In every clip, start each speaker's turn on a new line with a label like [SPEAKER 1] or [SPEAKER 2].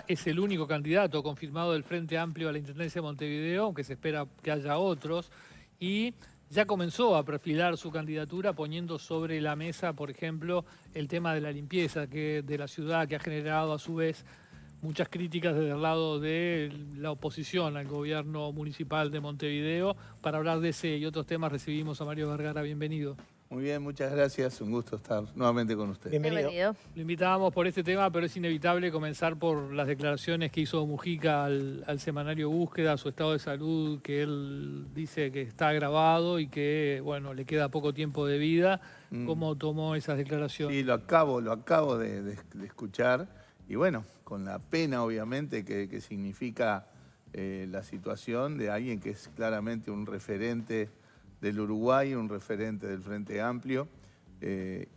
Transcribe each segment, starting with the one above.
[SPEAKER 1] es el único candidato confirmado del Frente Amplio a la Intendencia de Montevideo, aunque se espera que haya otros, y ya comenzó a perfilar su candidatura poniendo sobre la mesa, por ejemplo, el tema de la limpieza de la ciudad, que ha generado a su vez muchas críticas desde el lado de la oposición al gobierno municipal de Montevideo. Para hablar de ese y otros temas recibimos a Mario Vergara. Bienvenido.
[SPEAKER 2] Muy bien, muchas gracias. Un gusto estar nuevamente con usted.
[SPEAKER 3] Bienvenido.
[SPEAKER 1] Lo invitábamos por este tema, pero es inevitable comenzar por las declaraciones que hizo Mujica al semanario Búsqueda, su estado de salud, que él dice que está agravado y que, bueno, le queda poco tiempo de vida. ¿Cómo tomó esas declaraciones?
[SPEAKER 2] Sí, lo acabo de escuchar. Y bueno, con la pena, obviamente, que significa la situación de alguien que es claramente un referente del Uruguay, un referente del Frente Amplio,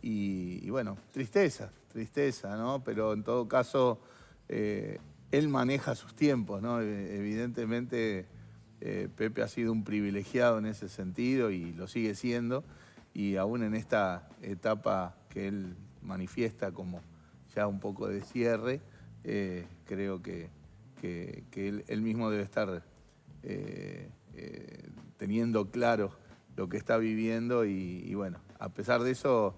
[SPEAKER 2] y bueno, tristeza, ¿no? Pero en todo caso, él maneja sus tiempos, ¿no? Evidentemente, Pepe ha sido un privilegiado en ese sentido y lo sigue siendo, y aún en esta etapa que él manifiesta como ya un poco de cierre, creo que él mismo debe estar teniendo claro lo que está viviendo y bueno, a pesar de eso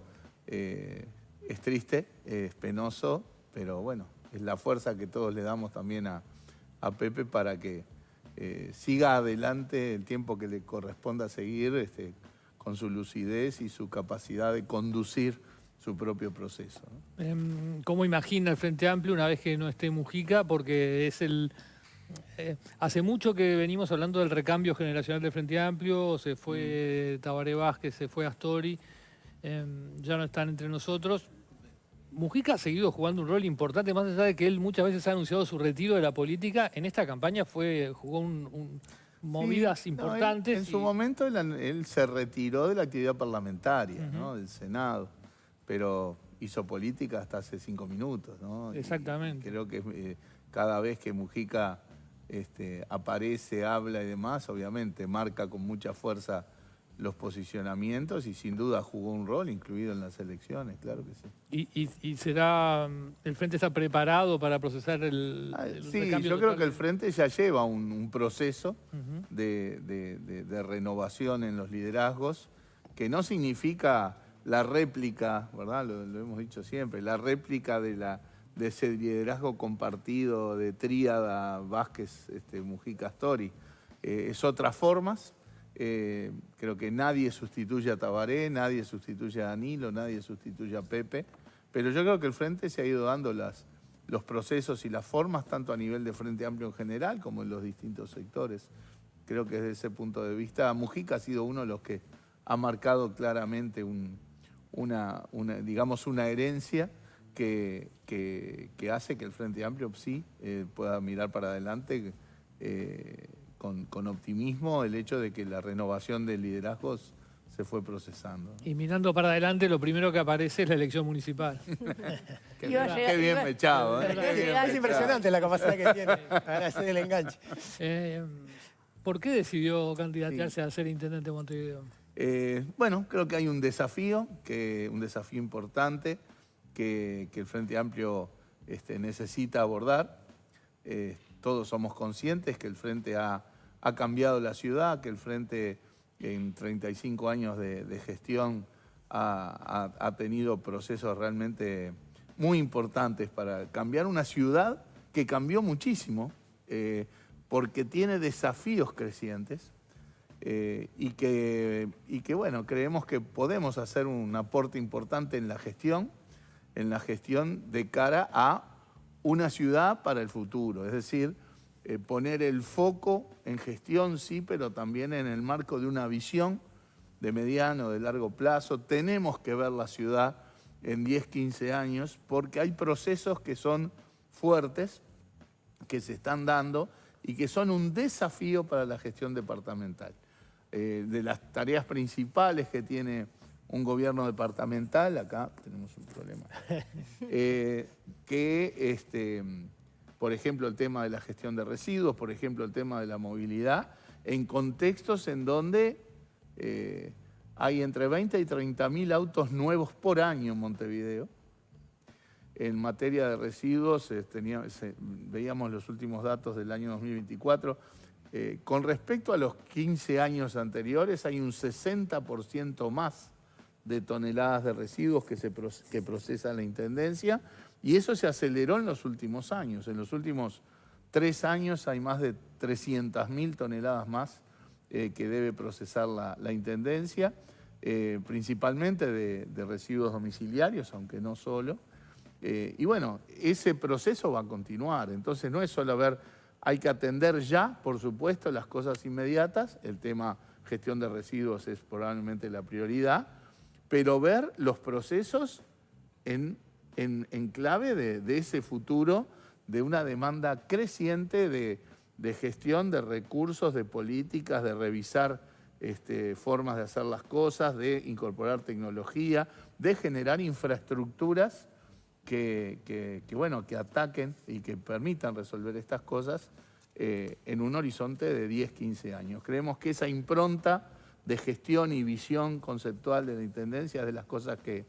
[SPEAKER 2] es triste, es penoso, pero bueno, es la fuerza que todos le damos también a Pepe para que siga adelante el tiempo que le corresponda seguir con su lucidez y su capacidad de conducir su propio proceso, ¿no?
[SPEAKER 1] ¿Cómo imagina el Frente Amplio una vez que no esté Mujica? Porque es hace mucho que venimos hablando del recambio generacional del Frente Amplio, se fue Tabaré Vázquez, se fue Astori, ya no están entre nosotros. Mujica ha seguido jugando un rol importante, más allá de que él muchas veces ha anunciado su retiro de la política. En esta campaña jugó movidas importantes.
[SPEAKER 2] En su momento él se retiró de la actividad parlamentaria, ¿no? Del Senado, pero hizo política hasta hace 5 minutos, ¿no?
[SPEAKER 1] Exactamente.
[SPEAKER 2] Y creo que cada vez que Mujica aparece, habla y demás, obviamente marca con mucha fuerza los posicionamientos y sin duda jugó un rol incluido en las elecciones, claro que sí.
[SPEAKER 1] ¿Y el Frente está preparado para procesar el
[SPEAKER 2] sí,
[SPEAKER 1] recambio
[SPEAKER 2] yo creo
[SPEAKER 1] total?
[SPEAKER 2] que el Frente ya lleva un proceso de renovación en los liderazgos, que no significa la réplica, ¿verdad? Lo hemos dicho siempre, la réplica de ese liderazgo compartido de tríada Vázquez, Mujica, Astori. Es otras formas. Creo que nadie sustituye a Tabaré, nadie sustituye a Danilo, nadie sustituye a Pepe, pero yo creo que el Frente se ha ido dando los procesos y las formas, tanto a nivel de Frente Amplio en general como en los distintos sectores. Creo que desde ese punto de vista, Mujica ha sido uno de los que ha marcado claramente digamos, una herencia que hace que el Frente Amplio sí pueda mirar para adelante con optimismo el hecho de que la renovación de liderazgos se fue procesando.
[SPEAKER 1] Y mirando para adelante, lo primero que aparece es la elección municipal.
[SPEAKER 2] Qué bien mechado, ¿eh?
[SPEAKER 3] Es impresionante la capacidad que tiene para hacer el enganche.
[SPEAKER 1] ¿Por qué decidió candidatearse a ser intendente de Montevideo?
[SPEAKER 2] Bueno, creo que hay un desafío importante que el Frente Amplio necesita abordar. Todos somos conscientes que el Frente ha cambiado la ciudad, que el Frente en 35 años de gestión ha tenido procesos realmente muy importantes para cambiar una ciudad que cambió muchísimo, porque tiene desafíos crecientes y que, bueno, creemos que podemos hacer un aporte importante en la gestión de cara a una ciudad para el futuro, es decir, poner el foco en gestión, sí, pero también en el marco de una visión de mediano, de largo plazo. Tenemos que ver la ciudad en 10, 15 años, porque hay procesos que son fuertes, que se están dando y que son un desafío para la gestión departamental. De las tareas principales que tiene un gobierno departamental, acá tenemos un problema, por ejemplo, el tema de la gestión de residuos, por ejemplo, el tema de la movilidad, en contextos en donde hay entre 20 y 30.000 autos nuevos por año en Montevideo, En materia de residuos, veíamos los últimos datos del año 2024. Con respecto a los 15 años anteriores, hay un 60% más de toneladas de residuos que procesa la Intendencia, y eso se aceleró en los últimos años. En los últimos 3 años hay más de 300.000 toneladas más que debe procesar la Intendencia, principalmente de residuos domiciliarios, aunque no solo. Y bueno, ese proceso va a continuar. Entonces no es solo hay que atender ya, por supuesto, las cosas inmediatas. El tema gestión de residuos es probablemente la prioridad, pero ver los procesos en clave de ese futuro, de una demanda creciente de gestión de recursos, de políticas, de revisar formas de hacer las cosas, de incorporar tecnología, de generar infraestructuras que ataquen y que permitan resolver estas cosas en un horizonte de 10, 15 años. Creemos que esa impronta de gestión y visión conceptual de la Intendencia es de las cosas que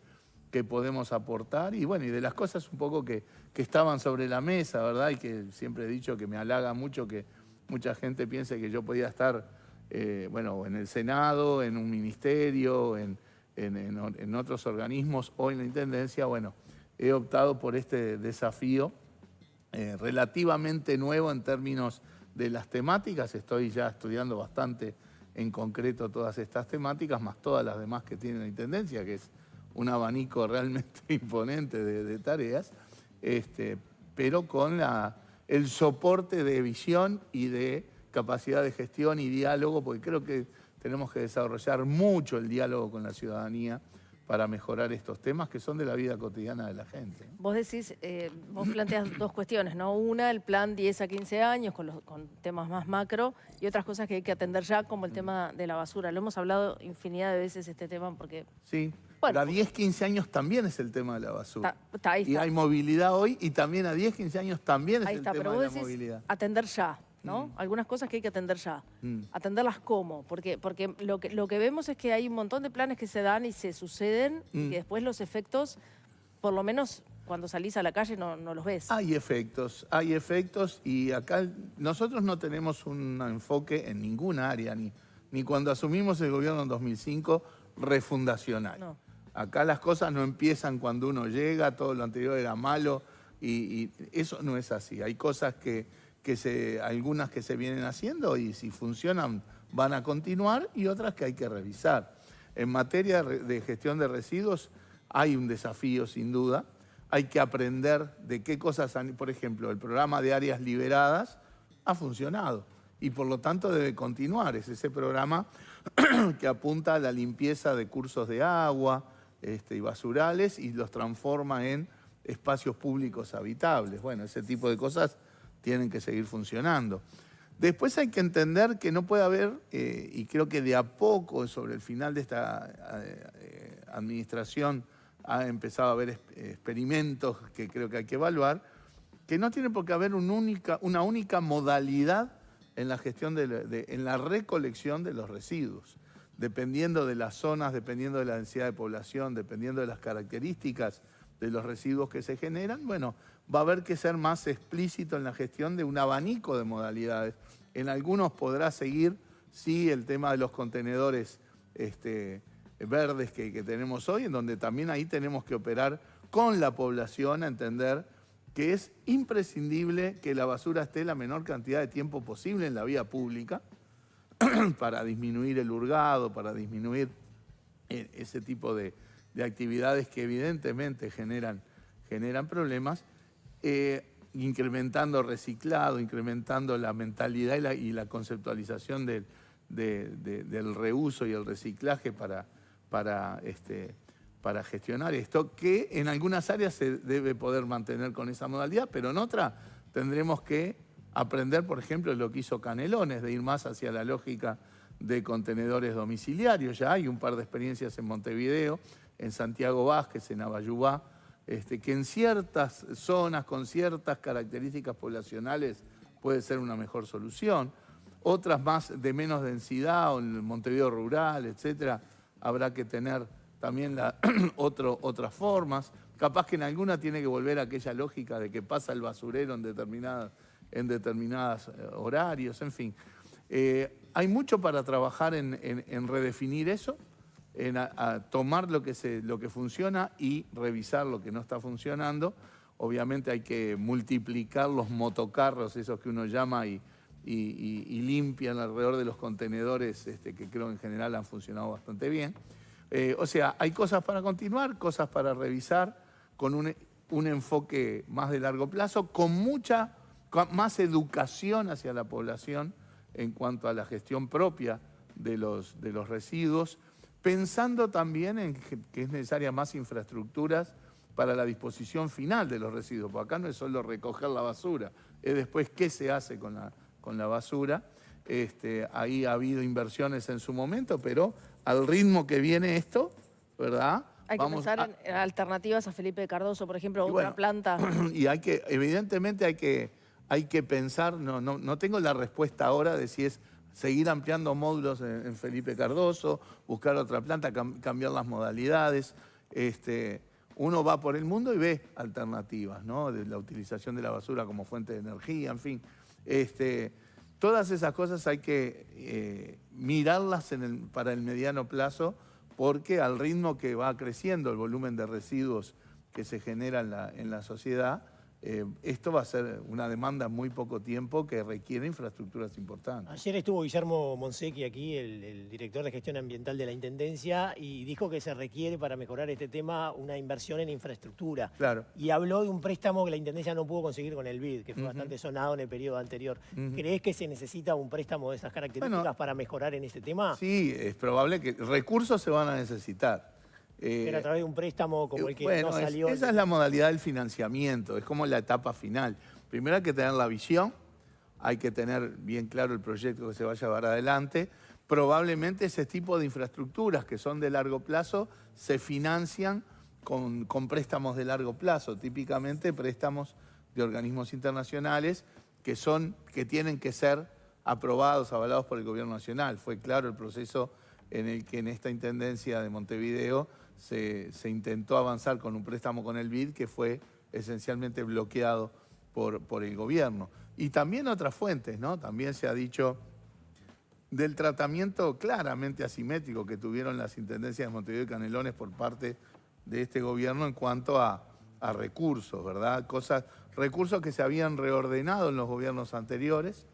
[SPEAKER 2] podemos aportar y de las cosas un poco que estaban sobre la mesa, ¿verdad? Y que siempre he dicho que me halaga mucho que mucha gente piense que yo podía estar, en el Senado, en un ministerio, en otros organismos o en la Intendencia. He optado por este desafío relativamente nuevo en términos de las temáticas. Estoy ya estudiando bastante en concreto todas estas temáticas, más todas las demás que tiene la Intendencia, que es un abanico realmente imponente de tareas, pero con el soporte de visión y de capacidad de gestión y diálogo, porque creo que tenemos que desarrollar mucho el diálogo con la ciudadanía para mejorar estos temas que son de la vida cotidiana de la gente.
[SPEAKER 4] Vos decís, vos planteas dos cuestiones, ¿no? Una, el plan 10 a 15 años con temas más macro y otras cosas que hay que atender ya, como el tema de la basura. Lo hemos hablado infinidad de veces este tema porque...
[SPEAKER 2] Sí, pero a 10, 15 años también es el tema de la basura.
[SPEAKER 4] Ahí está.
[SPEAKER 2] Y hay movilidad hoy y también a 10, 15 años también es
[SPEAKER 4] ahí
[SPEAKER 2] el
[SPEAKER 4] está,
[SPEAKER 2] tema
[SPEAKER 4] pero
[SPEAKER 2] de
[SPEAKER 4] vos
[SPEAKER 2] la
[SPEAKER 4] decís
[SPEAKER 2] movilidad.
[SPEAKER 4] Atender ya, ¿no? Algunas cosas que hay que atender ya. ¿Atenderlas cómo? Porque lo que vemos es que hay un montón de planes que se dan y se suceden y que después los efectos, por lo menos cuando salís a la calle, no los ves.
[SPEAKER 2] Hay efectos y acá nosotros no tenemos un enfoque en ninguna área, ni cuando asumimos el gobierno en 2005, refundacional.
[SPEAKER 4] No.
[SPEAKER 2] Acá las cosas no empiezan cuando uno llega, todo lo anterior era malo y eso no es así. Hay cosas algunas que se vienen haciendo y si funcionan van a continuar y otras que hay que revisar. En materia de gestión de residuos hay un desafío sin duda. Hay que aprender de qué cosas por ejemplo, el programa de áreas liberadas ha funcionado y por lo tanto debe continuar. Es ese programa que apunta a la limpieza de cursos de agua y basurales y los transforma en espacios públicos habitables. Ese tipo de cosas tienen que seguir funcionando. Después hay que entender que no puede haber, y creo que de a poco, sobre el final de esta administración, ha empezado a haber experimentos que creo que hay que evaluar, que no tiene por qué haber una única modalidad en la gestión, en la recolección de los residuos. Dependiendo de las zonas, dependiendo de la densidad de población, dependiendo de las características de los residuos que se generan, va a haber que ser más explícito en la gestión de un abanico de modalidades. En algunos podrá seguir, sí, el tema de los contenedores verdes que tenemos hoy, en donde también ahí tenemos que operar con la población a entender que es imprescindible que la basura esté la menor cantidad de tiempo posible en la vía pública para disminuir el hurgado, para disminuir ese tipo de actividades que evidentemente generan problemas, incrementando reciclado, incrementando la mentalidad y la conceptualización del reuso y el reciclaje para gestionar esto, que en algunas áreas se debe poder mantener con esa modalidad, pero en otras tendremos que aprender, por ejemplo, lo que hizo Canelones, de ir más hacia la lógica de contenedores domiciliarios. Ya hay un par de experiencias en Montevideo, en Santiago Vázquez, en Abayubá, que en ciertas zonas, con ciertas características poblacionales, puede ser una mejor solución. Otras más de menos densidad, o en el Montevideo rural, etcétera, habrá que tener también otras formas. capaz que en alguna tiene que volver a aquella lógica de que pasa el basurero en determinados horarios, en fin. Hay mucho para trabajar en redefinir eso, en tomar lo que funciona y revisar lo que no está funcionando. Obviamente hay que multiplicar los motocarros, esos que uno llama, y limpian alrededor de los contenedores, que creo en general han funcionado bastante bien. O sea, hay cosas para continuar, cosas para revisar, con un enfoque más de largo plazo, con más educación hacia la población en cuanto a la gestión propia de los residuos, pensando también en que es necesaria más infraestructuras para la disposición final de los residuos, porque acá no es solo recoger la basura, es después qué se hace con la basura. Ahí ha habido inversiones en su momento, pero al ritmo que viene esto, ¿verdad?
[SPEAKER 4] Hay que pensar en alternativas a Felipe Cardoso, por ejemplo, otra planta.
[SPEAKER 2] Y evidentemente hay que pensar, no tengo la respuesta ahora de si es seguir ampliando módulos en Felipe Cardoso, buscar otra planta, cambiar las modalidades. Uno va por el mundo y ve alternativas, ¿no? De la utilización de la basura como fuente de energía, en fin. Todas esas cosas hay que mirarlas para el mediano plazo, porque al ritmo que va creciendo el volumen de residuos que se genera en la sociedad, esto va a ser una demanda en muy poco tiempo que requiere infraestructuras importantes.
[SPEAKER 3] Ayer estuvo Guillermo Monsecchi aquí, el director de gestión ambiental de la Intendencia, y dijo que se requiere para mejorar este tema una inversión en infraestructura.
[SPEAKER 2] Claro.
[SPEAKER 3] Y habló de un préstamo que la Intendencia no pudo conseguir con el BID, que fue bastante sonado en el periodo anterior. ¿Crees que se necesita un préstamo de esas características para mejorar en este tema?
[SPEAKER 2] Sí, es probable que recursos se van a necesitar.
[SPEAKER 3] Pero a través de un préstamo como el que no salió.
[SPEAKER 2] Esa es la modalidad del financiamiento, es como la etapa final. Primero hay que tener la visión, hay que tener bien claro el proyecto que se va a llevar adelante. Probablemente ese tipo de infraestructuras que son de largo plazo se financian con préstamos de largo plazo, típicamente préstamos de organismos internacionales que tienen que ser aprobados, avalados por el gobierno nacional. Fue claro el proceso en el que en esta Intendencia de Montevideo se intentó avanzar con un préstamo con el BID que fue esencialmente bloqueado por el gobierno. Y también otras fuentes, ¿no? También se ha dicho del tratamiento claramente asimétrico que tuvieron las Intendencias de Montevideo y Canelones por parte de este gobierno en cuanto a recursos, ¿verdad? Recursos que se habían reordenado en los gobiernos anteriores,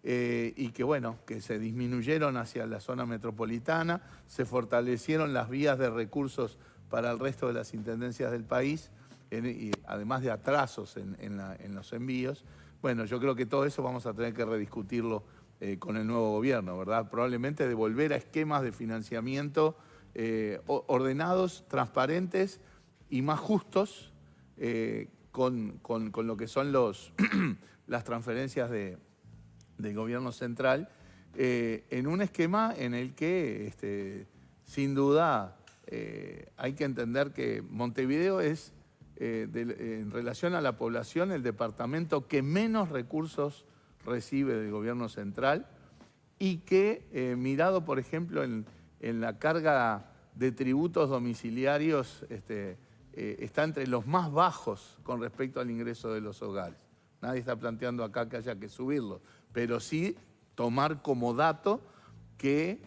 [SPEAKER 2] y que, bueno, que se disminuyeron hacia la zona metropolitana, se fortalecieron las vías de recursos para el resto de las intendencias del país, y además de atrasos en los envíos. Bueno, yo creo que todo eso vamos a tener que rediscutirlo con el nuevo gobierno, ¿verdad? Probablemente devolver a esquemas de financiamiento ordenados, transparentes y más justos con lo que son las transferencias del gobierno central, en un esquema en el que, sin duda, hay que entender que Montevideo es, en relación a la población, el departamento que menos recursos recibe del gobierno central y que, mirado, por ejemplo, en la carga de tributos domiciliarios, está entre los más bajos con respecto al ingreso de los hogares. Nadie está planteando acá que haya que subirlo, pero sí tomar como dato que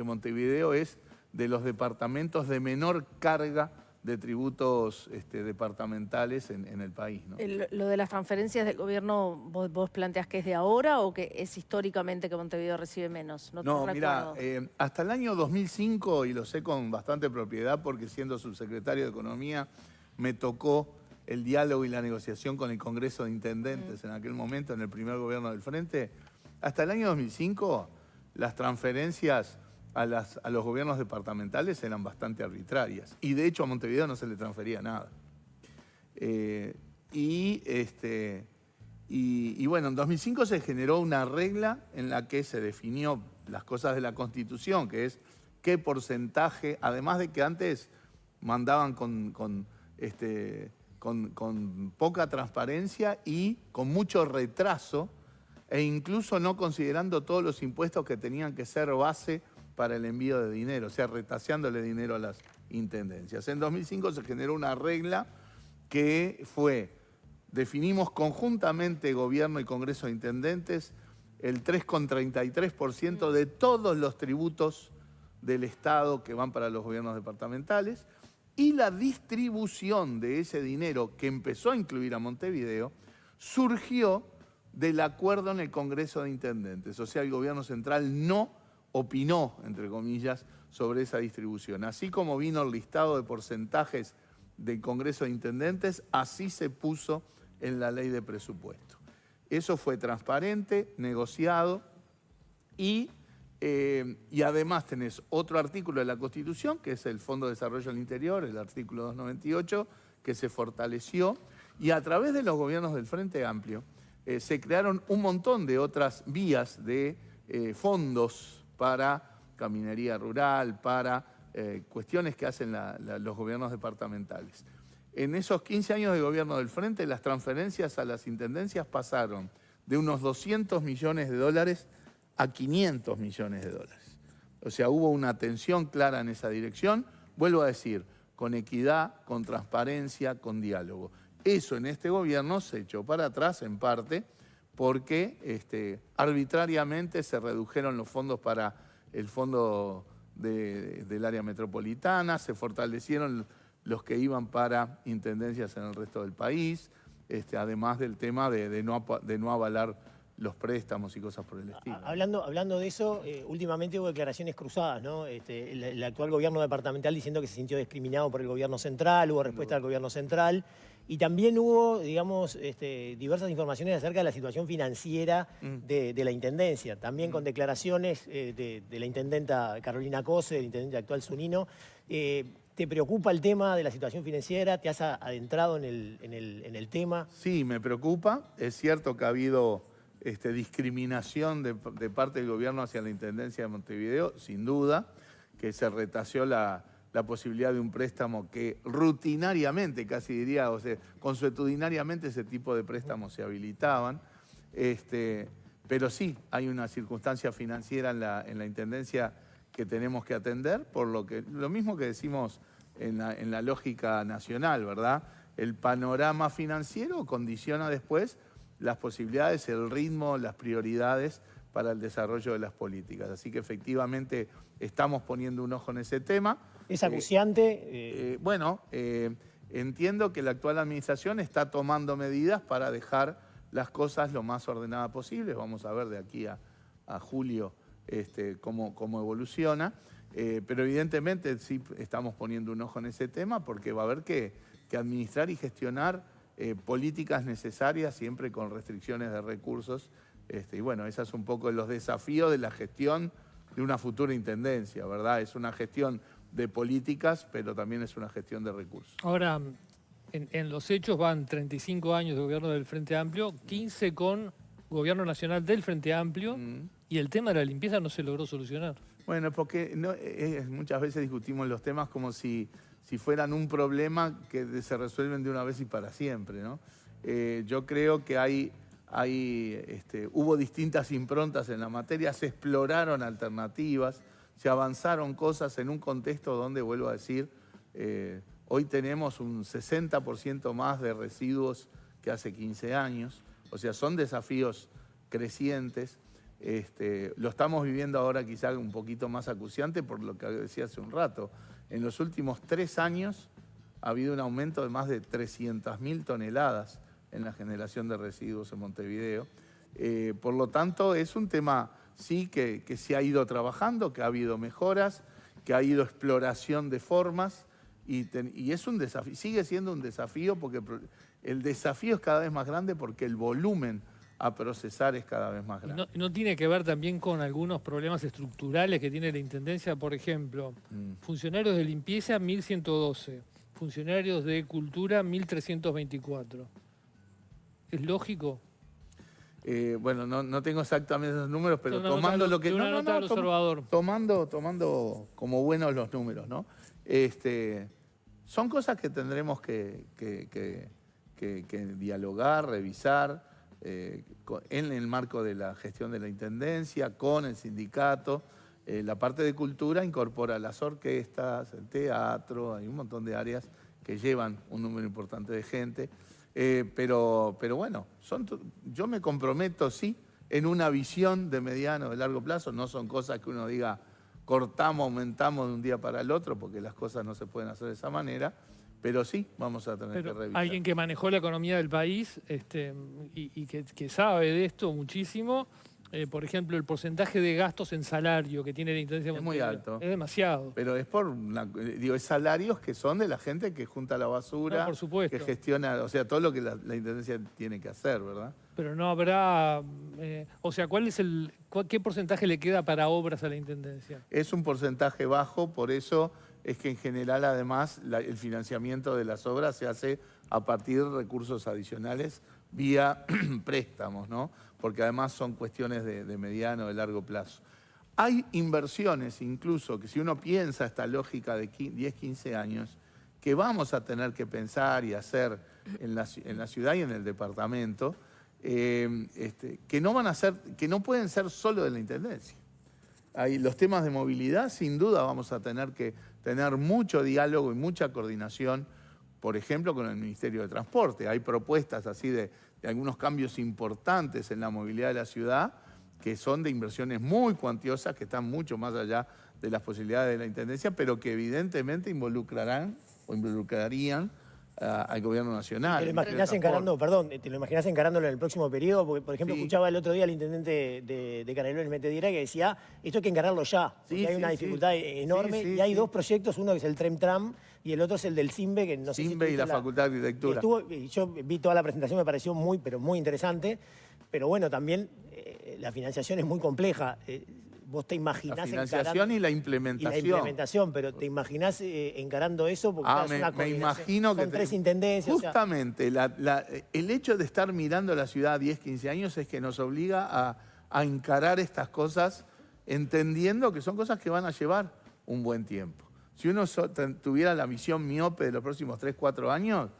[SPEAKER 2] Montevideo es de los departamentos de menor carga de tributos departamentales en el país, ¿no?
[SPEAKER 4] ¿Lo de las transferencias del gobierno vos planteás que es de ahora o que es históricamente que Montevideo recibe menos?
[SPEAKER 2] No, mira, hasta el año 2005, y lo sé con bastante propiedad porque siendo subsecretario de Economía me tocó el diálogo y la negociación con el Congreso de Intendentes en aquel momento, en el primer gobierno del Frente. Hasta el año 2005, las transferencias a los gobiernos departamentales eran bastante arbitrarias. Y de hecho a Montevideo no se le transfería nada. Bueno, en 2005 se generó una regla en la que se definió las cosas de la Constitución, que es qué porcentaje, además de que antes mandaban con poca transparencia y con mucho retraso, e incluso no considerando todos los impuestos que tenían que ser base para el envío de dinero, o sea, retaseándole dinero a las intendencias. En 2005 se generó una regla que definimos conjuntamente gobierno y Congreso de Intendentes el 3,33% de todos los tributos del Estado que van para los gobiernos departamentales, y la distribución de ese dinero, que empezó a incluir a Montevideo, surgió del acuerdo en el Congreso de Intendentes. O sea, el gobierno central no opinó, entre comillas, sobre esa distribución. Así como vino el listado de porcentajes del Congreso de Intendentes, así se puso en la ley de presupuesto. Eso fue transparente, negociado, y además tenés otro artículo de la Constitución, que es el Fondo de Desarrollo del Interior, el artículo 298, que se fortaleció, y a través de los gobiernos del Frente Amplio se crearon un montón de otras vías de fondos para caminería rural, para cuestiones que hacen los gobiernos departamentales. En esos 15 años de gobierno del Frente, las transferencias a las intendencias pasaron de unos 200 millones de dólares a 500 millones de dólares. O sea, hubo una atención clara en esa dirección, vuelvo a decir, con equidad, con transparencia, con diálogo. Eso en este gobierno se echó para atrás en parte porque arbitrariamente se redujeron los fondos para el fondo del área metropolitana, se fortalecieron los que iban para intendencias en el resto del país, además del tema de no avalar los préstamos y cosas por el estilo.
[SPEAKER 3] Hablando de eso, últimamente hubo declaraciones cruzadas, ¿no? El actual gobierno departamental diciendo que se sintió discriminado por el gobierno central, hubo respuesta del gobierno central, y también hubo, digamos, diversas informaciones acerca de la situación financiera de la Intendencia, también con declaraciones de la intendenta Carolina Cose, del intendente actual Zunino. ¿Te preocupa el tema de la situación financiera? ¿Te has adentrado en el tema?
[SPEAKER 2] Sí, me preocupa. Es cierto que ha habido discriminación de parte del gobierno hacia la Intendencia de Montevideo, sin duda, que se retaseó la posibilidad de un préstamo que rutinariamente, casi diría, o sea, consuetudinariamente ese tipo de préstamos se habilitaban. Pero sí, hay una circunstancia financiera en la Intendencia que tenemos que atender, por lo mismo que decimos en la lógica nacional, ¿verdad? El panorama financiero condiciona después las posibilidades, el ritmo, las prioridades para el desarrollo de las políticas. Así que efectivamente estamos poniendo un ojo en ese tema.
[SPEAKER 3] ¿Es acuciante?
[SPEAKER 2] Entiendo que la actual administración está tomando medidas para dejar las cosas lo más ordenadas posible. Vamos a ver de aquí a julio cómo evoluciona. Pero evidentemente sí estamos poniendo un ojo en ese tema porque va a haber que administrar y gestionar políticas necesarias siempre con restricciones de recursos. Y bueno, esos son un poco los desafíos de la gestión de una futura intendencia, ¿verdad? Es una gestión de políticas, pero también es una gestión de recursos.
[SPEAKER 1] Ahora, en los hechos van 35 años de gobierno del Frente Amplio, 15 con gobierno nacional del Frente Amplio, y el tema de la limpieza no se logró solucionar.
[SPEAKER 2] Bueno, porque muchas veces discutimos los temas como si fueran un problema que se resuelven de una vez y para siempre, ¿no? Yo creo que hubo distintas improntas en la materia, se exploraron alternativas, se avanzaron cosas en un contexto donde, vuelvo a decir, hoy tenemos un 60% más de residuos que hace 15 años. O sea, son desafíos crecientes. Lo estamos viviendo ahora quizá un poquito más acuciante por lo que decía hace un rato. En los últimos 3 años ha habido un aumento de más de 300.000 toneladas en la generación de residuos en Montevideo. Por lo tanto, es un tema, sí, que se ha ido trabajando, que ha habido mejoras, que ha habido exploración de formas, y es un desafío, sigue siendo un desafío porque el desafío es cada vez más grande porque el volumen a procesar es cada vez más grande.
[SPEAKER 1] ¿No tiene que ver también con algunos problemas estructurales que tiene la Intendencia? Por ejemplo, funcionarios de limpieza, 1.112. Funcionarios de cultura, 1.324. ¿Es lógico?
[SPEAKER 2] Bueno, no tengo exactamente esos números, pero
[SPEAKER 1] tomando lo que...
[SPEAKER 2] Tomando como buenos los números, ¿no? Son cosas que tendremos que dialogar, revisar, en el marco de la gestión de la Intendencia, con el sindicato, La parte de cultura incorpora las orquestas, el teatro, hay un montón de áreas que llevan un número importante de gente. Pero bueno, yo me comprometo, sí, en una visión de mediano, de largo plazo. No son cosas que uno diga, cortamos, aumentamos de un día para el otro, porque las cosas no se pueden hacer de esa manera. Pero sí, vamos a tener que revisar.
[SPEAKER 1] Alguien que manejó la economía del país y que sabe de esto muchísimo, por ejemplo, el porcentaje de gastos en salario que tiene la Intendencia de
[SPEAKER 2] Es muy
[SPEAKER 1] Montevideo
[SPEAKER 2] alto.
[SPEAKER 1] es demasiado.
[SPEAKER 2] Pero es es salarios que son de la gente que junta la basura,
[SPEAKER 1] No, por supuesto.
[SPEAKER 2] que gestiona, o sea, todo lo que la Intendencia tiene que hacer, ¿verdad?
[SPEAKER 1] Pero no habrá, ¿qué porcentaje le queda para obras a la Intendencia?
[SPEAKER 2] Es un porcentaje bajo, por eso es que en general además el financiamiento de las obras se hace a partir de recursos adicionales vía préstamos, ¿no? Porque además son cuestiones de mediano, de largo plazo. Hay inversiones incluso que si uno piensa esta lógica de 10, 15 años, que vamos a tener que pensar y hacer en la ciudad y en el departamento, que no pueden ser solo de la Intendencia. Los temas de movilidad, sin duda, vamos a tener que tener mucho diálogo y mucha coordinación, por ejemplo, con el Ministerio de Transporte. Hay propuestas así de algunos cambios importantes en la movilidad de la ciudad, que son de inversiones muy cuantiosas, que están mucho más allá de las posibilidades de la Intendencia, pero que evidentemente involucrarían al Gobierno Nacional.
[SPEAKER 3] ¿Te lo imaginás encarándolo en el próximo periodo? Porque, por ejemplo, escuchaba el otro día al intendente de Canelones, Metedira, que decía, esto hay que encararlo ya, porque hay una dificultad enorme, y hay dos proyectos, uno que es el Tram y el otro es el del CIMBE, que no sé si
[SPEAKER 2] CIMBE y la Facultad de Arquitectura.
[SPEAKER 3] Yo vi toda la presentación, me pareció muy interesante, pero bueno, también la financiación es muy compleja. Vos te imaginás
[SPEAKER 2] la financiación y la implementación.
[SPEAKER 3] Y la implementación, pero ¿te imaginás encarando eso? Porque
[SPEAKER 2] me imagino que...
[SPEAKER 3] Son tres intendencias.
[SPEAKER 2] Justamente, el hecho de estar mirando la ciudad 10, 15 años es que nos obliga a encarar estas cosas entendiendo que son cosas que van a llevar un buen tiempo. Si uno tuviera la visión miope de los próximos 3, 4 años,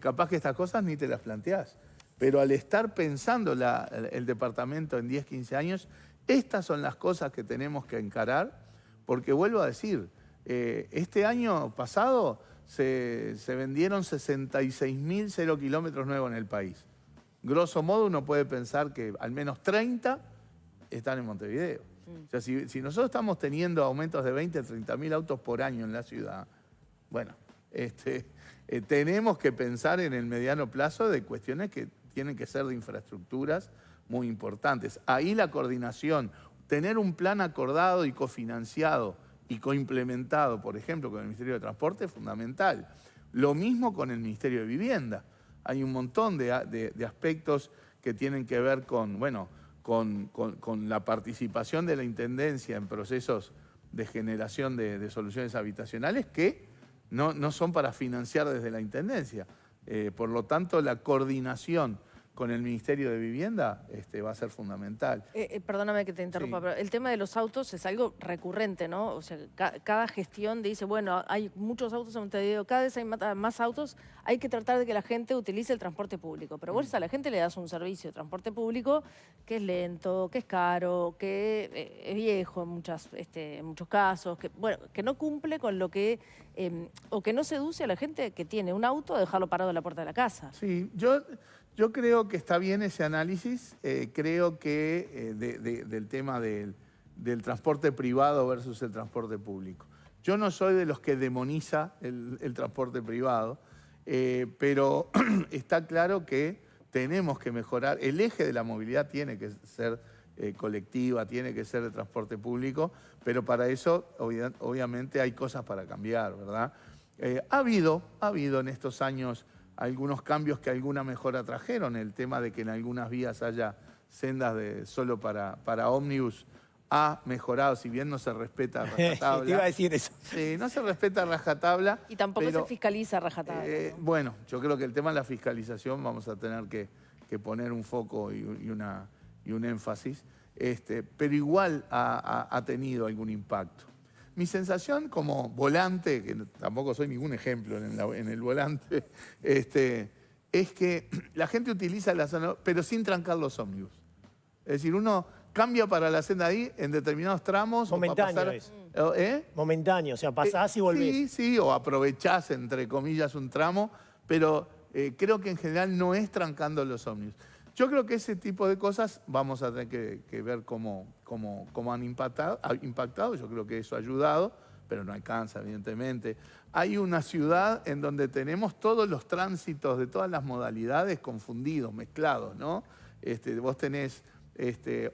[SPEAKER 2] capaz que estas cosas ni te las planteás. Pero al estar pensando el departamento en 10, 15 años, estas son las cosas que tenemos que encarar, porque vuelvo a decir, este año pasado se vendieron 66.000 0 kilómetros nuevos en el país. Grosso modo uno puede pensar que al menos 30 están en Montevideo. O sea, si nosotros estamos teniendo aumentos de 20, 30.000 autos por año en la ciudad, bueno, tenemos que pensar en el mediano plazo de cuestiones que tienen que ser de infraestructuras muy importantes. Ahí la coordinación, tener un plan acordado y cofinanciado y coimplementado, por ejemplo, con el Ministerio de Transporte es fundamental. Lo mismo con el Ministerio de Vivienda. Hay un montón de aspectos que tienen que ver con la participación de la Intendencia en procesos de generación de soluciones habitacionales que no son para financiar desde la Intendencia. Por lo tanto, la coordinación con el Ministerio de Vivienda va a ser fundamental.
[SPEAKER 4] Perdóname que te interrumpa, pero el tema de los autos es algo recurrente, ¿no? O sea, cada gestión dice, bueno, hay muchos autos en Montevideo, cada vez hay más autos, hay que tratar de que la gente utilice el transporte público. Pero vos a la gente le das un servicio de transporte público que es lento, que es caro, que es viejo en muchos casos, que no cumple con lo que, o que no seduce a la gente que tiene un auto a dejarlo parado en la puerta de la casa.
[SPEAKER 2] Sí, yo creo que está bien ese análisis. Creo que del tema del transporte privado versus el transporte público. Yo no soy de los que demoniza el transporte privado, pero está claro que tenemos que mejorar. El eje de la movilidad tiene que ser colectiva, tiene que ser de transporte público, pero para eso obviamente hay cosas para cambiar, ¿verdad? Ha habido en estos años algunos cambios que alguna mejora trajeron. El tema de que en algunas vías haya sendas solo para ómnibus ha mejorado, si bien no se respeta a rajatabla.
[SPEAKER 3] Te iba a decir eso.
[SPEAKER 2] No se respeta a rajatabla.
[SPEAKER 4] Y tampoco se fiscaliza a rajatabla. ¿No?
[SPEAKER 2] Bueno, yo creo que el tema de la fiscalización vamos a tener que poner un foco y un énfasis, pero igual ha tenido algún impacto. Mi sensación como volante, que tampoco soy ningún ejemplo en el volante, es que la gente utiliza la zona, pero sin trancar los ómnibus. Es decir, uno cambia para la senda ahí en determinados tramos.
[SPEAKER 3] Momentáneo es. Momentáneo, o sea, pasás y volvés.
[SPEAKER 2] Sí, sí, o aprovechás, entre comillas, un tramo, pero creo que en general no es trancando los ómnibus. Yo creo que ese tipo de cosas vamos a tener que ver cómo han impactado. Yo creo que eso ha ayudado, pero no alcanza, evidentemente. Hay una ciudad en donde tenemos todos los tránsitos de todas las modalidades confundidos, mezclados, ¿no? Vos tenés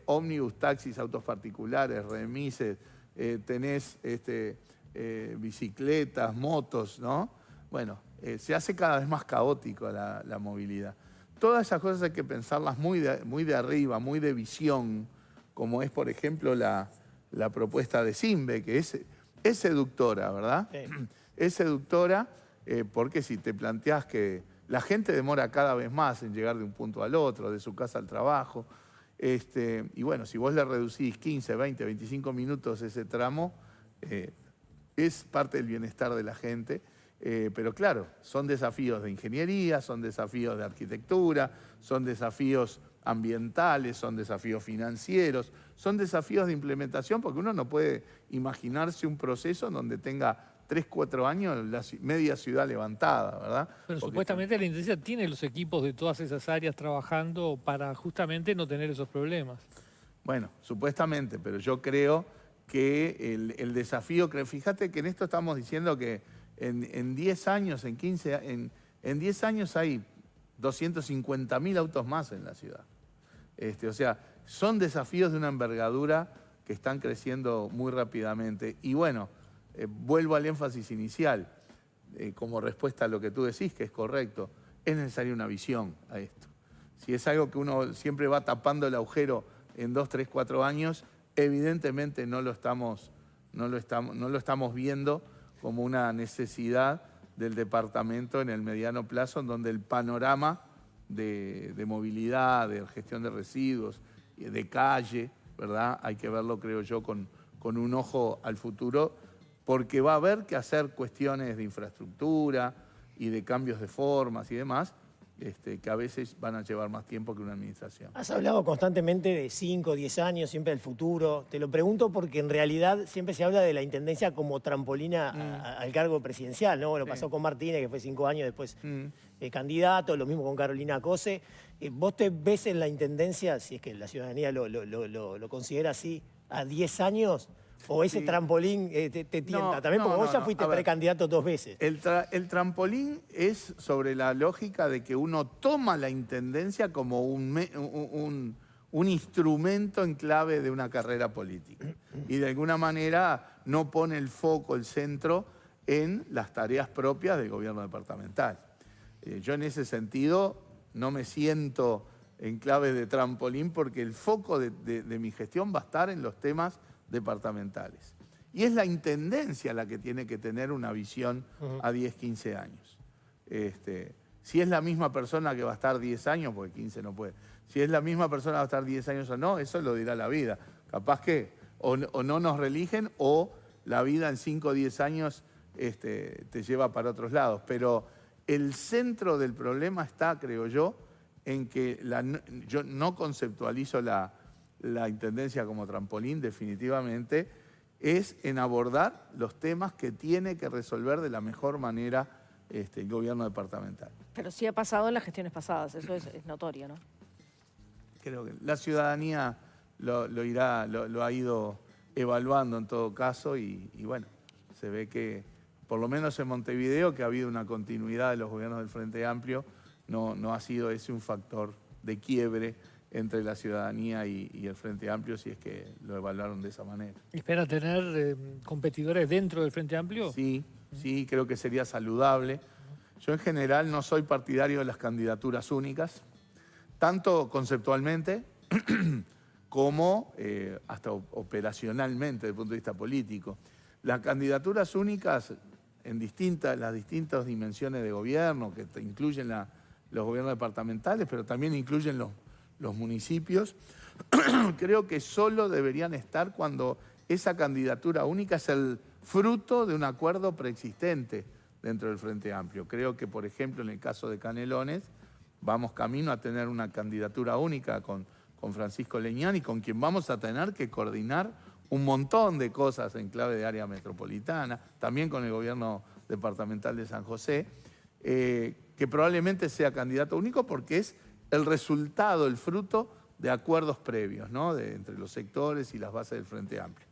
[SPEAKER 2] ómnibus, taxis, autos particulares, remises, tenés bicicletas, motos, ¿no? Bueno, se hace cada vez más caótico la movilidad. Todas esas cosas hay que pensarlas muy de arriba, muy de visión, como es, por ejemplo, la propuesta de Simbe, que es seductora, ¿verdad? Sí. Es seductora porque si te planteás que la gente demora cada vez más en llegar de un punto al otro, de su casa al trabajo, y bueno, si vos le reducís 15, 20, 25 minutos ese tramo, es parte del bienestar de la gente. Pero claro, son desafíos de ingeniería, son desafíos de arquitectura, son desafíos ambientales, son desafíos financieros, son desafíos de implementación, porque uno no puede imaginarse un proceso en donde tenga 3, 4 años la media ciudad levantada, ¿verdad?
[SPEAKER 1] Pero
[SPEAKER 2] porque
[SPEAKER 1] supuestamente la Intendencia tiene los equipos de todas esas áreas trabajando para justamente no tener esos problemas.
[SPEAKER 2] Bueno, supuestamente, pero yo creo que el desafío, fíjate que en esto estamos diciendo que en 10 años, en 10 años hay 250.000 autos más en la ciudad. O sea, son desafíos de una envergadura que están creciendo muy rápidamente. Y bueno, vuelvo al énfasis inicial, como respuesta a lo que tú decís, que es correcto, es necesaria una visión a esto. Si es algo que uno siempre va tapando el agujero en 2, 3, 4 años, evidentemente no lo estamos viendo como una necesidad del departamento en el mediano plazo, en donde el panorama de movilidad, de gestión de residuos, de calle, ¿verdad? Hay que verlo, creo yo, con un ojo al futuro, porque va a haber que hacer cuestiones de infraestructura y de cambios de formas y demás, que a veces van a llevar más tiempo que una administración.
[SPEAKER 3] Has hablado constantemente de 5, 10 años, siempre del futuro. Te lo pregunto porque en realidad siempre se habla de la Intendencia como trampolina al cargo presidencial, ¿no? Bueno, pasó con Martínez, que fue 5 años después candidato, lo mismo con Carolina Cose. ¿Vos te ves en la Intendencia, si es que la ciudadanía lo considera así, a 10 años? ¿O ese trampolín te tienta?
[SPEAKER 2] No,
[SPEAKER 3] también porque vos ya fuiste
[SPEAKER 2] ver,
[SPEAKER 3] precandidato 2 veces.
[SPEAKER 2] El trampolín es sobre la lógica de que uno toma la intendencia como un instrumento en clave de una carrera política. Y de alguna manera no pone el foco, el centro, en las tareas propias del gobierno departamental. Yo en ese sentido no me siento en clave de trampolín porque el foco de mi gestión va a estar en los temas departamentales. Y es la intendencia la que tiene que tener una visión a 10, 15 años. Si es la misma persona que va a estar 10 años, porque 15 no puede, si es la misma persona que va a estar 10 años o no, eso lo dirá la vida. Capaz que o no nos reeligen o la vida en 5 o 10 años te lleva para otros lados. Pero el centro del problema está, creo yo, en que yo no conceptualizo la intendencia como trampolín, definitivamente, es en abordar los temas que tiene que resolver de la mejor manera el gobierno departamental.
[SPEAKER 4] Pero sí ha pasado en las gestiones pasadas, eso es notorio, ¿no?
[SPEAKER 2] Creo que la ciudadanía lo ha ido evaluando en todo caso y bueno, se ve que, por lo menos en Montevideo, que ha habido una continuidad de los gobiernos del Frente Amplio, no ha sido ese un factor de quiebre entre la ciudadanía y el Frente Amplio, si es que lo evaluaron de esa manera.
[SPEAKER 1] ¿Espera tener competidores dentro del Frente Amplio?
[SPEAKER 2] Sí, creo que sería saludable. Yo en general no soy partidario de las candidaturas únicas, tanto conceptualmente como hasta operacionalmente desde el punto de vista político. Las candidaturas únicas en las distintas dimensiones de gobierno, que incluyen los gobiernos departamentales, pero también incluyen los municipios, creo que solo deberían estar cuando esa candidatura única es el fruto de un acuerdo preexistente dentro del Frente Amplio. Creo que, por ejemplo, en el caso de Canelones, vamos camino a tener una candidatura única con con Francisco Leñán y con quien vamos a tener que coordinar un montón de cosas en clave de área metropolitana, también con el gobierno departamental de San José, que probablemente sea candidato único porque es el resultado, el fruto de acuerdos previos, ¿no? Entre los sectores y las bases del Frente Amplio.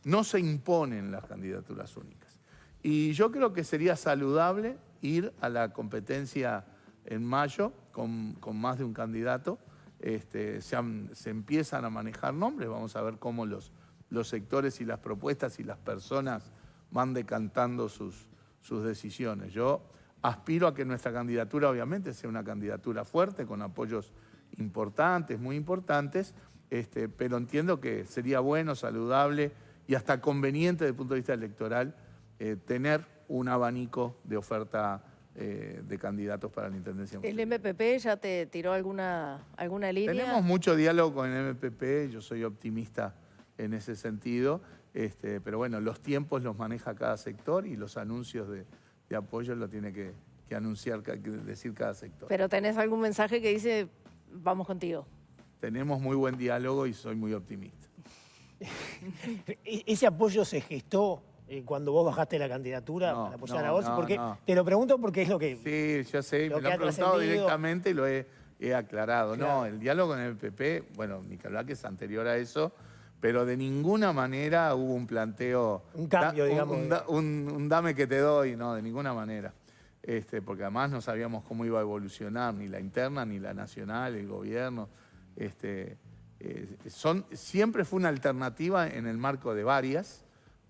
[SPEAKER 2] No se imponen las candidaturas únicas. Y yo creo que sería saludable ir a la competencia en mayo con más de un candidato. Se empiezan a manejar nombres, vamos a ver cómo los sectores y las propuestas y las personas van decantando sus decisiones. Yo aspiro a que nuestra candidatura obviamente sea una candidatura fuerte, con apoyos importantes, muy importantes, pero entiendo que sería bueno, saludable y hasta conveniente desde el punto de vista electoral tener un abanico de oferta de candidatos para la Intendencia.
[SPEAKER 4] ¿El MPP ya te tiró alguna línea?
[SPEAKER 2] Tenemos mucho diálogo con el MPP, yo soy optimista en ese sentido, pero bueno, los tiempos los maneja cada sector y los anuncios de apoyo lo tiene que anunciar, que decir cada sector.
[SPEAKER 4] ¿Pero tenés algún mensaje que dice, vamos contigo?
[SPEAKER 2] Tenemos muy buen diálogo y soy muy optimista.
[SPEAKER 3] ¿Ese apoyo se gestó cuando vos bajaste la candidatura para apoyar a vos? Porque te lo pregunto porque es lo que...
[SPEAKER 2] Sí, yo sé, me lo han preguntado directamente y lo he aclarado. Claro. No, el diálogo con el PP, bueno, ni que hablar que es anterior a eso, pero de ninguna manera hubo un planteo...
[SPEAKER 3] Un cambio, digamos.
[SPEAKER 2] Un dame que te doy, no, de ninguna manera. Porque además no sabíamos cómo iba a evolucionar ni la interna, ni la nacional, el gobierno. Siempre fue una alternativa en el marco de varias,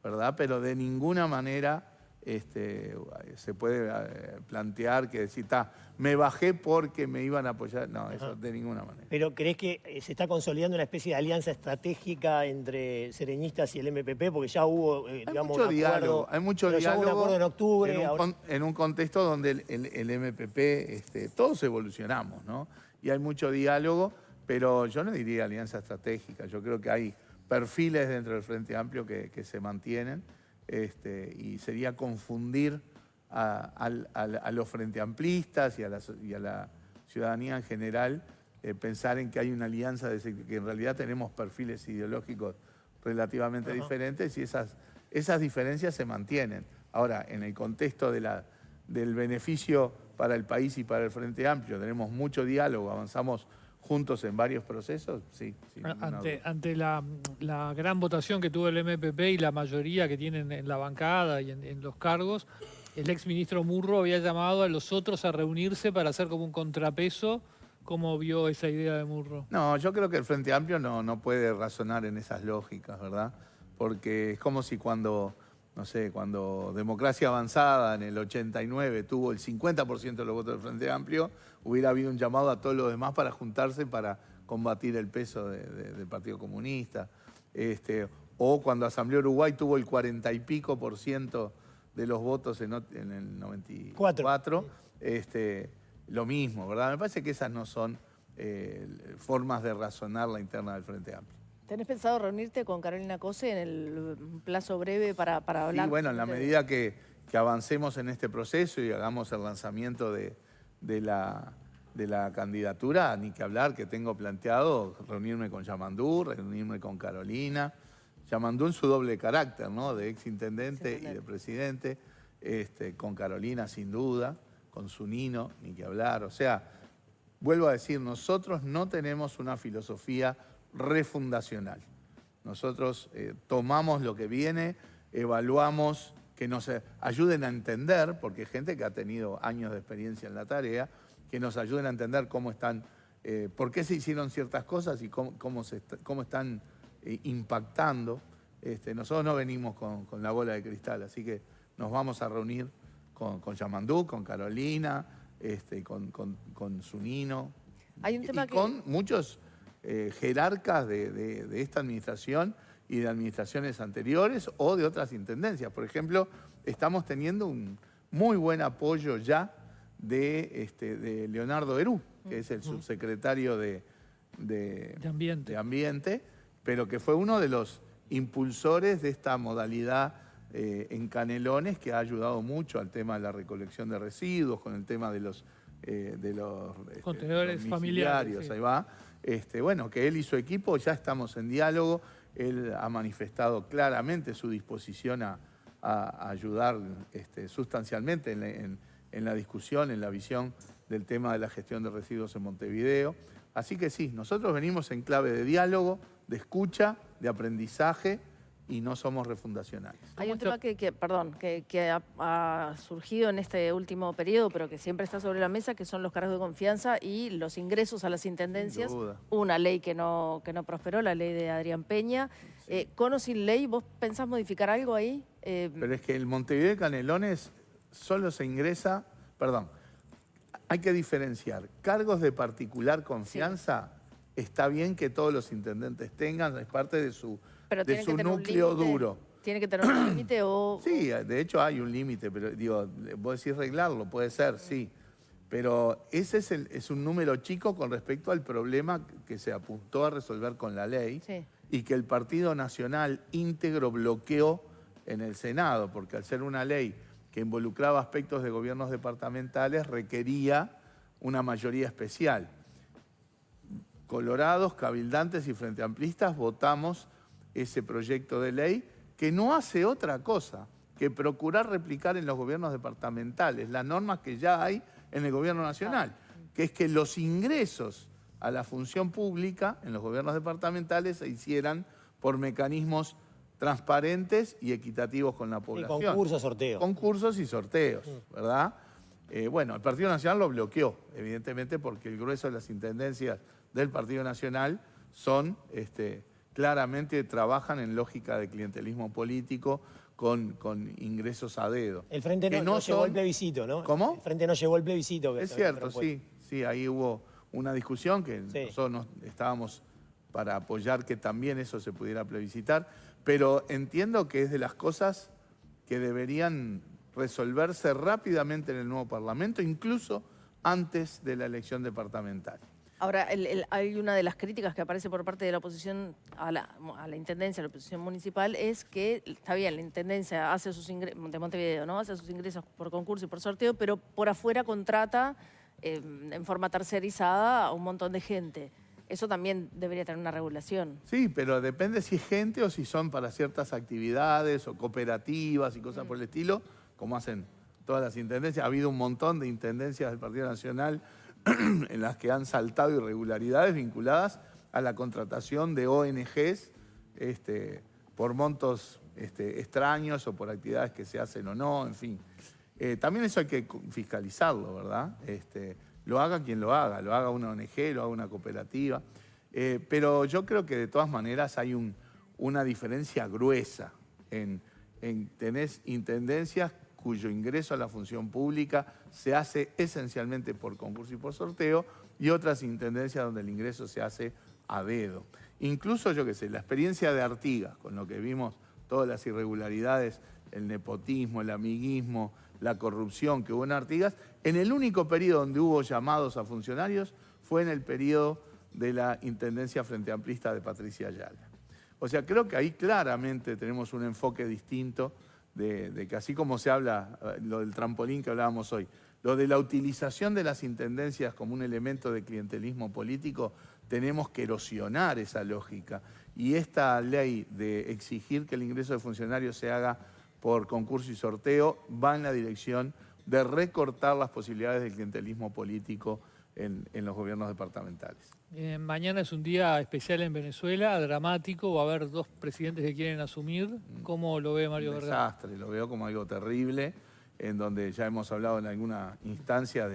[SPEAKER 2] ¿verdad? Pero de ninguna manera se puede plantear que decir, me bajé porque me iban a apoyar. No, eso de ninguna manera.
[SPEAKER 3] ¿Pero crees que se está consolidando una especie de alianza estratégica entre sereñistas y el MPP? Porque ya hubo, digamos,
[SPEAKER 2] mucho diálogo. Hay mucho diálogo.
[SPEAKER 3] Ya hubo un acuerdo en octubre.
[SPEAKER 2] En un contexto donde el MPP, todos evolucionamos, ¿no? Y hay mucho diálogo, pero yo no diría alianza estratégica. Yo creo que hay perfiles dentro del Frente Amplio que se mantienen, y sería confundir a los frenteamplistas y a la ciudadanía en general, pensar en que hay una alianza, que en realidad tenemos perfiles ideológicos relativamente diferentes y esas diferencias se mantienen. Ahora, en el contexto del beneficio para el país y para el Frente Amplio, tenemos mucho diálogo, avanzamos juntos en varios procesos, sí.
[SPEAKER 1] Ante la gran votación que tuvo el MPP y la mayoría que tienen en la bancada y en los cargos, el exministro Murro había llamado a los otros a reunirse para hacer como un contrapeso. ¿Cómo vio esa idea de Murro?
[SPEAKER 2] No, yo creo que el Frente Amplio no puede razonar en esas lógicas, ¿verdad? Porque es como si cuando Democracia Avanzada en el 89 tuvo el 50% de los votos del Frente Amplio, hubiera habido un llamado a todos los demás para juntarse para combatir el peso del Partido Comunista. O cuando Asamblea Uruguay tuvo el 40 y pico % de los votos en el 94, lo mismo, ¿verdad? Me parece que esas no son formas de razonar la interna del Frente Amplio.
[SPEAKER 4] ¿Tenés pensado reunirte con Carolina Cose en el plazo breve para hablar?
[SPEAKER 2] Sí, bueno, en la medida que avancemos en este proceso y hagamos el lanzamiento de la candidatura, ni que hablar, que tengo planteado reunirme con Yamandú, reunirme con Carolina. Yamandú en su doble carácter, ¿no? De exintendente y de presidente, con Carolina sin duda, con Zunino, ni que hablar. O sea, vuelvo a decir, nosotros no tenemos una filosofía refundacional. Nosotros tomamos lo que viene, evaluamos, que nos ayuden a entender, porque hay gente que ha tenido años de experiencia en la tarea, que nos ayuden a entender cómo están, por qué se hicieron ciertas cosas y cómo están impactando. Nosotros no venimos con la bola de cristal, así que nos vamos a reunir con Yamandú, con Carolina, con Zunino, con muchos jerarcas de esta administración y de administraciones anteriores o de otras intendencias. Por ejemplo, estamos teniendo un muy buen apoyo ya de Leonardo Herú, que es el subsecretario de Ambiente, pero que fue uno de los impulsores de esta modalidad en Canelones, que ha ayudado mucho al tema de la recolección de residuos, con el tema de los
[SPEAKER 1] contenedores familiares.
[SPEAKER 2] Sí. Ahí va. bueno, que él y su equipo ya estamos en diálogo. Él ha manifestado claramente su disposición a ayudar sustancialmente en la discusión, en la visión del tema de la gestión de residuos en Montevideo. Así que sí, nosotros venimos en clave de diálogo, de escucha, de aprendizaje y no somos refundacionales.
[SPEAKER 4] Hay un tema que ha surgido en este último periodo, pero que siempre está sobre la mesa, que son los cargos de confianza y los ingresos a las intendencias.
[SPEAKER 2] Sin duda.
[SPEAKER 4] Una ley que no prosperó, la ley de Adrián Peña.
[SPEAKER 2] Sí.
[SPEAKER 4] Con o sin ley, ¿vos pensás modificar algo ahí?
[SPEAKER 2] Pero es que el Montevideo de Canelones solo se ingresa, hay que diferenciar. Cargos de particular confianza, está bien que todos los intendentes tengan, es parte de su núcleo duro.
[SPEAKER 4] ¿Tiene que tener un límite o...?
[SPEAKER 2] Sí, de hecho hay un límite, pero digo, vos decís arreglarlo, puede ser, sí. Pero ese es un número chico con respecto al problema que se apuntó a resolver con la ley y que el Partido Nacional íntegro bloqueó en el Senado, porque al ser una ley que involucraba aspectos de gobiernos departamentales requería una mayoría especial. Colorados, cabildantes y frente amplistas votamos ese proyecto de ley que no hace otra cosa que procurar replicar en los gobiernos departamentales las normas que ya hay en el gobierno nacional, que es que los ingresos a la función pública en los gobiernos departamentales se hicieran por mecanismos transparentes y equitativos con la población.
[SPEAKER 3] Y concursos, sorteos.
[SPEAKER 2] Concursos y sorteos, ¿verdad? Bueno, el Partido Nacional lo bloqueó, evidentemente, porque el grueso de las intendencias del Partido Nacional son, claramente trabajan en lógica de clientelismo político con ingresos a dedo.
[SPEAKER 3] El Frente no llegó el plebiscito, ¿no?
[SPEAKER 2] ¿Cómo?
[SPEAKER 3] El Frente no llegó el plebiscito.
[SPEAKER 2] Es cierto, sí, ahí hubo una discusión que nosotros estábamos para apoyar que también eso se pudiera plebiscitar, pero entiendo que es de las cosas que deberían resolverse rápidamente en el nuevo Parlamento, incluso antes de la elección departamental.
[SPEAKER 4] Ahora, hay una de las críticas que aparece por parte de la oposición a la Intendencia, a la oposición municipal, es que, está bien, la Intendencia hace sus ingresos, de Montevideo, ¿no? Hace sus ingresos por concurso y por sorteo, pero por afuera contrata en forma tercerizada a un montón de gente. Eso también debería tener una regulación.
[SPEAKER 2] Sí, pero depende si es gente o si son para ciertas actividades o cooperativas y cosas por el estilo, como hacen todas las intendencias. Ha habido un montón de intendencias del Partido Nacional en las que han saltado irregularidades vinculadas a la contratación de ONGs por montos extraños o por actividades que se hacen o no, en fin. También eso hay que fiscalizarlo, ¿verdad? Lo haga quien lo haga una ONG, lo haga una cooperativa. Pero yo creo que de todas maneras hay una diferencia gruesa tenés intendencias cuyo ingreso a la función pública se hace esencialmente por concurso y por sorteo, y otras intendencias donde el ingreso se hace a dedo. Incluso, yo qué sé, la experiencia de Artigas, con lo que vimos todas las irregularidades, el nepotismo, el amiguismo, la corrupción que hubo en Artigas, en el único periodo donde hubo llamados a funcionarios fue en el periodo de la Intendencia Frente Amplista de Patricia Ayala. O sea, creo que ahí claramente tenemos un enfoque distinto de que así como se habla, lo del trampolín que hablábamos hoy, lo de la utilización de las intendencias como un elemento de clientelismo político, tenemos que erosionar esa lógica. Y esta ley de exigir que el ingreso de funcionarios se haga por concurso y sorteo va en la dirección de recortar las posibilidades del clientelismo político en los gobiernos departamentales.
[SPEAKER 1] Mañana es un día especial en Venezuela, dramático, va a haber 2 presidentes que quieren asumir. ¿Cómo lo ve Mario Vergara?
[SPEAKER 2] Un desastre, lo veo como algo terrible, en donde ya hemos hablado en alguna instancia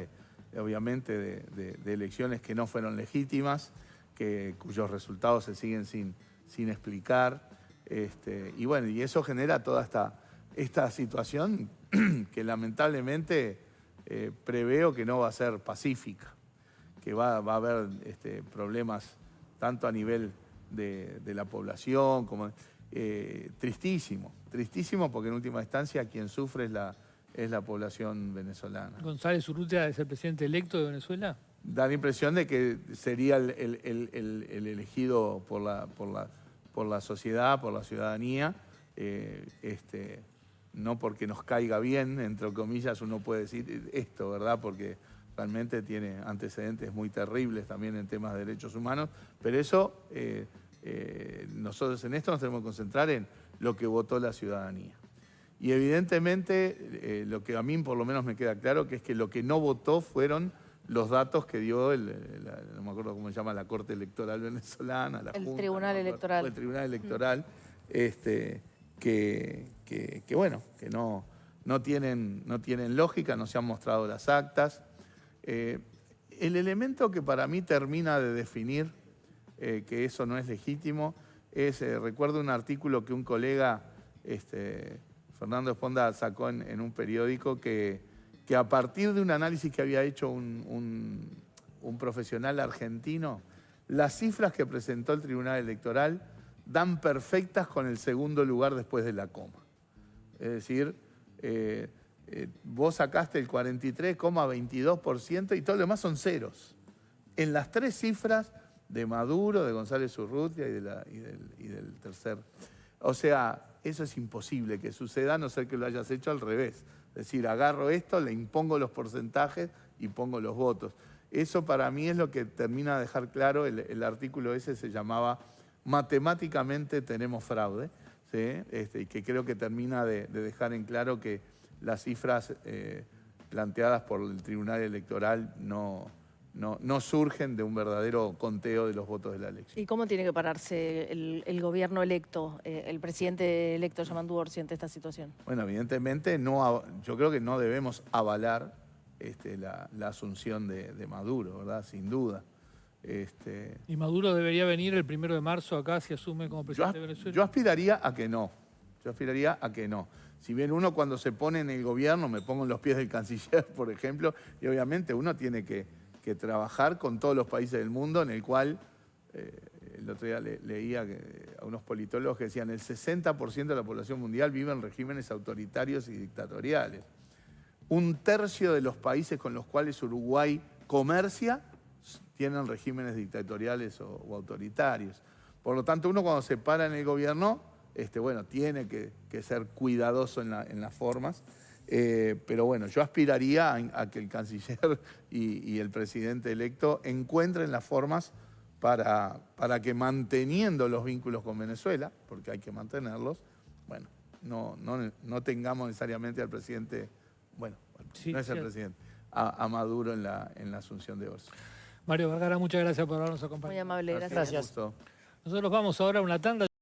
[SPEAKER 2] obviamente de elecciones que no fueron legítimas, cuyos resultados se siguen sin explicar. Y bueno, y eso genera toda esta situación que lamentablemente preveo que no va a ser pacífica, que va a haber problemas tanto a nivel de la población como... tristísimo porque en última instancia quien sufre es la población venezolana.
[SPEAKER 1] ¿González Urrutia es el presidente electo de Venezuela?
[SPEAKER 2] Da la impresión de que sería el elegido por la sociedad, por la ciudadanía, no porque nos caiga bien, entre comillas uno puede decir esto, ¿verdad? Porque realmente tiene antecedentes muy terribles también en temas de derechos humanos, pero eso, nosotros en esto nos tenemos que concentrar en lo que votó la ciudadanía. Y evidentemente, lo que a mí por lo menos me queda claro, que es que lo que no votó fueron los datos que dio, no me acuerdo cómo se llama, la Corte Electoral Venezolana, la Junta,
[SPEAKER 4] Tribunal Electoral.
[SPEAKER 2] El Tribunal Electoral, que bueno, que no tienen lógica, no se han mostrado las actas. El elemento que para mí termina de definir que eso no es legítimo es, recuerdo un artículo que un colega, Fernando Esponda, sacó en un periódico que a partir de un análisis que había hecho un profesional argentino, las cifras que presentó el Tribunal Electoral dan perfectas con el segundo lugar después de la coma. Es decir, vos sacaste el 43,22% y todo lo demás son ceros. En las tres cifras de Maduro, de González Urrutia y del tercer. O sea, eso es imposible que suceda, a no ser que lo hayas hecho al revés. Es decir, agarro esto, le impongo los porcentajes y pongo los votos. Eso para mí es lo que termina de dejar claro, el artículo ese se llamaba Matemáticamente tenemos fraude, ¿sí? Y que creo que termina de dejar en claro que las cifras planteadas por el Tribunal Electoral no surgen de un verdadero conteo de los votos de la elección.
[SPEAKER 4] ¿Y cómo tiene que pararse el gobierno electo, el presidente electo Yamandu Orsi ante esta situación?
[SPEAKER 2] Bueno, evidentemente yo creo que no debemos avalar la asunción de Maduro, ¿verdad? Sin duda.
[SPEAKER 1] Y Maduro debería venir el 1 de marzo acá si asume como presidente de Venezuela.
[SPEAKER 2] Yo aspiraría a que no. Yo aspiraría a que no. Si bien uno cuando se pone en el gobierno, me pongo en los pies del canciller, por ejemplo, y obviamente uno tiene que trabajar con todos los países del mundo, en el cual, el otro día leía a unos politólogos que decían el 60% de la población mundial vive en regímenes autoritarios y dictatoriales. Un tercio de los países con los cuales Uruguay comercia tienen regímenes dictatoriales o autoritarios. Por lo tanto, uno cuando se para en el gobierno, bueno, tiene que ser cuidadoso en las formas. Pero bueno, yo aspiraría a que el canciller y el presidente electo encuentren las formas para que manteniendo los vínculos con Venezuela, porque hay que mantenerlos, bueno, no tengamos necesariamente al presidente, bueno,
[SPEAKER 1] sí,
[SPEAKER 2] no es el presidente, a Maduro en la asunción de Orsi.
[SPEAKER 1] Mario Vergara, muchas gracias por habernos acompañado.
[SPEAKER 4] Muy amable, gracias.
[SPEAKER 3] Gracias.
[SPEAKER 2] Gusto.
[SPEAKER 1] Nosotros vamos ahora a una tanda.